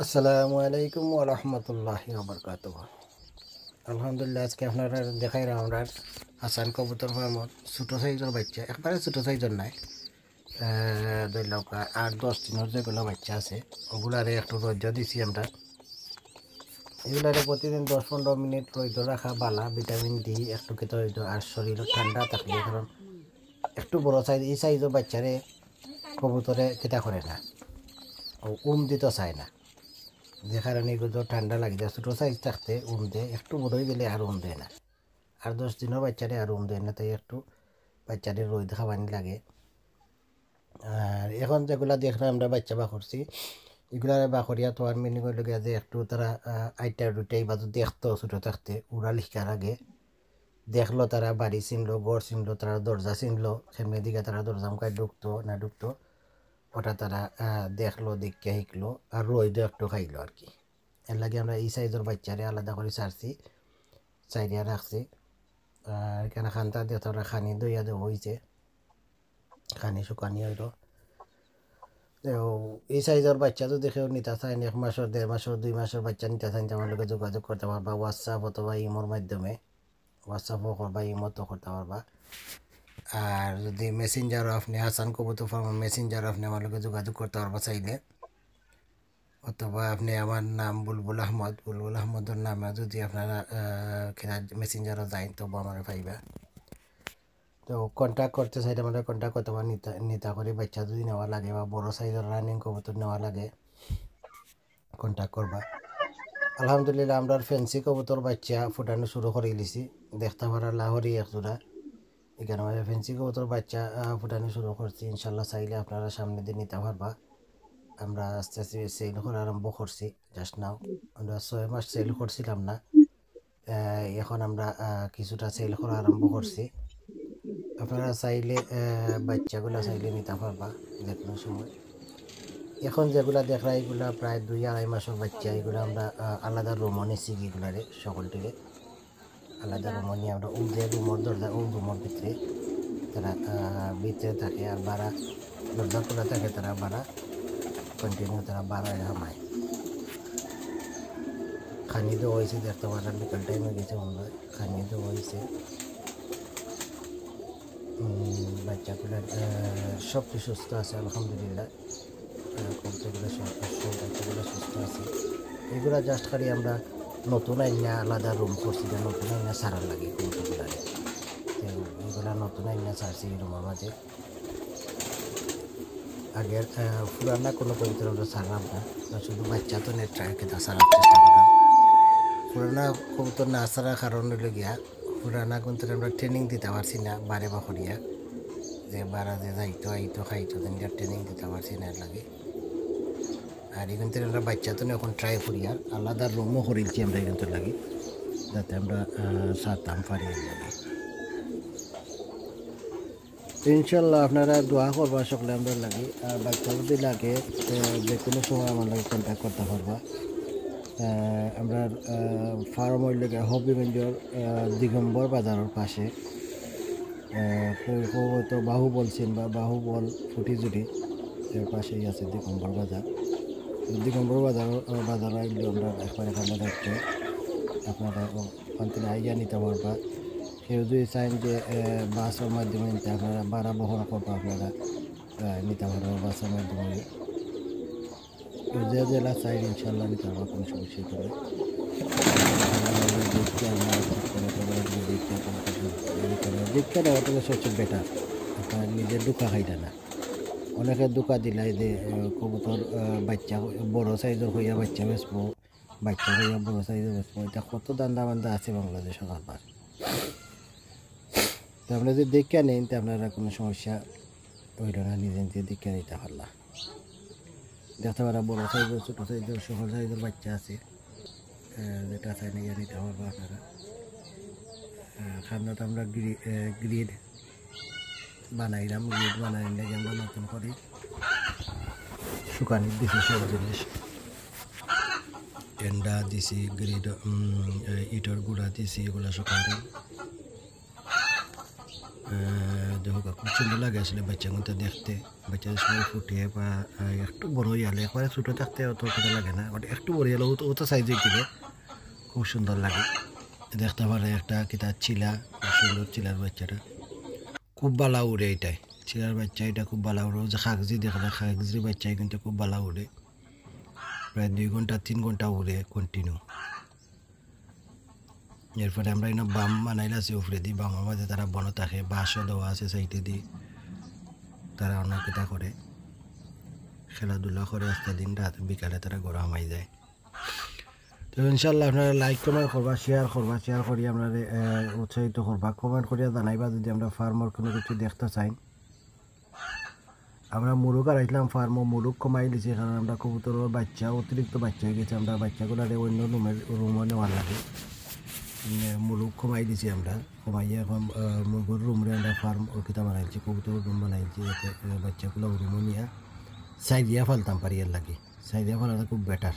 আসসালামু আলাইকুম ওয়া রাহমাতুল্লাহি ওয়া বারাকাতুহু। আলহামদুলিল্লাহ, আজকে আপনারা দেখাই আমরা হাসান কবুতর ফার্মত ছোটো সাইজের বাচ্চা, একবারে ছোটো সাইজের নাই, ধরি লওক 8-10 দিনের যেগুলো বাচ্চা আছে ওগুলারে একটু রোদ্র দিছি আমরা। এগুলারে প্রতিদিন 10-15 মিনিট রোদ্র রাখা বালা, ভিটামিন ডি একটু খেতে হইতো, আর শরীর ঠান্ডা থাকলে, কারণ একটু বড় সাইজ এই সাইজের বাচ্চারে কবুতরে খেতা করে না, ও দিতে চায় না, যে কারণে এগুলো ঠান্ডা লাগে যায়। ছোটো সাইজ থাকতে দেয়, একটু বড় হয়ে গেলে আর দেয় না, আর 10 দিনের বাচ্চারে আর দেয় না, তাই একটু বাচ্চাদের রোদ খাওয়ানি লাগে। আর এখন যেগুলা দেখলাম আমরা বাচ্চা বা করছি, এগুলা বাকরিয়া তো আর মিনি করে গিয়া যে একটু তারা আইটা দুটাই বাজু দেখতো ছোটো থাকতে, উড়া লিখার আগে দেখলো, তারা বাড়ি চিনলো, গড় চিনলো, তারা দরজা চিনলো, সেমনি দিকে তারা দরজা মুখায় ঢুকতো না ঢুকতো ওটা তারা দেখলো, দেখে শিখলো, আর রোদও একটু খাইলো আর কি। এর লাগে আমরা এই সাইজের বাচ্চারে আলাদা করে ছাড়ছি, চাইরিয়া রাখছি। আর এখানে খানটা দিয়ে তোরা খানি দইয়া দেওয়া হয়েছে, খানি শুকানি হইল। তো এই সাইজের বাচ্চা তো দেখেও নিতে চান, 1 মাসের 1.5 মাসের 2 মাসের বাচ্চা নিতে চান, আমার লোকে যোগাযোগ করতে পারবা হোয়াটসঅ্যাপ অথবা ইমোর মাধ্যমে। হোয়াটসঅ্যাপও করবা, ইমোতেও করতে পারবা। আর যদি মেসেঞ্জারও আপনি হাসান কবুতর ফার্ম মেসেঞ্জারও আপনি আমার লোকে যোগাযোগ করতে পারবা চাইলে, অথবা আপনি আমার নাম বুলবুল আহমদের নামে যদি আপনারা মেসেঞ্জারও যায় তবু আমার পাইবা। তো কন্ট্যাক্ট করতে চাইলে আমাদের কন্ট্যাক্ট করতে পারেন। নিতা করে বাচ্চা যদি নেওয়া লাগে বা বড়ো সাইজের রানিং কবুতর নেওয়া লাগে কন্ট্যাক্ট করবা। আলহামদুলিল্লাহ, আমরা ফ্যান্সি কবুতর বাচ্চা ফুটানো শুরু করে দিয়েছি, দেখতে পারা লাহরি একজোড়া, এখানে আমাদের ফ্যান্সি কবুতর বাচ্চা ফুটানো শুরু করছি। ইনশাল্লাহ চাইলে আপনারা সামনে দিয়ে নিতে পারবা। আমরা আস্তে আস্তে সেল করা আরম্ভ করছি। জাস্ট নাও আমরা 6 মাস সেল করছিলাম না, এখন আমরা কিছুটা সেল করা আরম্ভ করছি। আপনারা চাইলে বাচ্চাগুলো চাইলে নিতে পারবা যে কোনো সময়। এখন যেগুলা দেখরা এগুলা প্রায় 2-2.5 মাসের বাচ্চা, এগুলো আমরা আলাদা রুমও নিচ্ছি, এগুলারে সকলটিকে আলাদা রুমও নিয়ে আমরা যে রুমের দরজা রুমের ভিতরে তারা ভিতরে থাকে, আর বাড়া দরজা খোলা থাকে, তারা বাড়া কন্টিনিউ তারা বাড়ায় হামায়। খানি দেওয়া হয়েছে, দেখতে পারেন বিকাল টাইমে গেছে মনে হয়, খানি দেওয়া হয়েছে। বাচ্চাগুলো সব সুস্থ আছে আলহামদুলিল্লাহ, কবুতরগুলো সব বাচ্চাগুলো সুস্থ আছে। এগুলা জাস্ট খালি আমরা নতুন আইনা আলাদা রুম করছি, নতুন আইনা সারার লাগে কবুতরগুলারে, তো এগুলা নতুন আইনা সারছি এই রুমের মাঝে। আগের পুরানা কোনো কবুতর আমরা সারলাম না, শুধু বাচ্চা তো নেট ট্রাই খেতে সারার চেষ্টা করলাম। পুরানা কবুতর না সারার কারণ হলো গিয়া, পুরানা কিন্তু আমরা ট্রেনিং দিতে পারছি না, বারে বা করিয়া যে বারা যে যাইতো আইতো খাইতো, ট্রেনিং দিতে পারছি না এর লাগে। আর এখান থেকে আমরা বাচ্চা তো এখন ট্রাই করি, আর আলাদা রুমও করেছি আমরা এখান থেকে লাগে, যাতে আমরা সারতাম পারি এর লাগে। ইনশাল্লাহ আপনারা দোয়া করবা সকলে আমরা লাগে, আর বাচ্চা যদি লাগে যে কোনো সময় আমার লাগে কন্ট্যাক্ট করতে পারবা। আমরা ফার্ম হইল হবিগঞ্জের দিগম্বর বাজারের পাশে, হয়তো বাহুবল চিনবা, বাহুবল ফুটিজুড়ি এর পাশেই আছে দিগম্বর বাজার। দিগম্বর বাজার আইলে আমরা একবার এখানে রাখতে আপনারা ওখান থেকে আইয়া নিতে পারবা। কেউ যদি চান যে বাসের মাধ্যমে নিতে, আপনারা ভাড়া বহন করবো, আপনারা নিতে পারবো বাসের মাধ্যমে। কেউ যে জেলা চাই ইনশাল্লাহ নিতে পারবো, কোনো সমস্যা করে। দীক্ষা দেওয়াটা সবচেয়ে বেটার, আপনার নিজের দুঃখা খাইটা না। অনেকে দুঃখা দিলাই যে কবুতর বাচ্চা বড় সাইজের হইয়া বাচ্চা বেচবো, বাচ্চা হইয়া বড় সাইজের বেচবো, এটা কত দান্দা বান্দা আছে বাংলাদেশ সরকার। তো আপনারা যদি দীক্ষা নেন তো আপনারা কোনো সমস্যা ওইটা না, নিজে নিজে দীক্ষা নিতে পারলা। দেখতে পারা বড় সাইজের ছোটো সাইজের সকল সাইজের বাচ্চা আছে, যেটা চাই নিয়ে নিতে পারবো আপনারা। খান্নাটা আমরা গ্রিড বানাইলাম, গ্রিড বানাইলে আমরা নতুন করে শুকানি দিছি, সব জিনিস এন্ডা দিছি, গ্রিড ইটর গুঁড়া দিছি, এগুলো শুকানি। দেখো খুব সুন্দর লাগে আসলে বাচ্চাগুলো দেখতে। বাচ্চাদের সময় ফুটে বা একটু বড় হয়ে গেলে একবারে ছোটো থাকতে অত কথা লাগে না, বাট একটু বড় হলে ও তো সাইজে থেকে খুব সুন্দর লাগে দেখতে পারে। একটা কিতা চিলা, খুব সুন্দর চিলার বাচ্চাটা, খুব বালা উড়ে এটাই চিলার বাচ্চা, এটা খুব বালা উড়ে। যে কাগজি দেখলে কাগজির বাচ্চাই কিন্তু খুব বালা উড়ে, প্রায় 2 ঘন্টা 3 ঘন্টা উড়ে কন্টিনিউ। এরপরে আমরা এনে বাম বানাইলে আছে উপরে দিই, বামের মাঝে তারা বন থাকে, বাঁশও দেওয়া আছে সাইডে দিই, তারা অনেক কিতা করে খেলাধুলা করে আজকে দিন রাত বিকালে তারা ঘরে হামাই যায়। তো ইনশাল্লাহ আপনারা লাইক কমেন্ট করবা, শেয়ার করি আপনারা উৎসাহিত করবা, কমেন্ট করিয়া জানাইবা যদি আমরা ফার্মার কোনো কিছু দেখতে চাই। আমরা মুরগ আর আসলাম ফার্মও, মুরগ কমাই দিছি কারণ আমরা কবুতরের বাচ্চা অতিরিক্ত বাচ্চা হয়ে গেছে, আমরা বাচ্চাগুলো অন্য রুমে নেওয়ার লাগে। মুরগ কমাই দিছি আমরা, কমাইয়া এখন মুরগের রুমরে আমরা ফার্ম কিতা বানাইছি, কবুতরের রুম বানাইছি, যাতে বাচ্চাগুলো রুমে নিয়ে সাইডিয়া ফালতাম পারি, এর লাগে সাইডিয়া ফালানো খুব বেটার।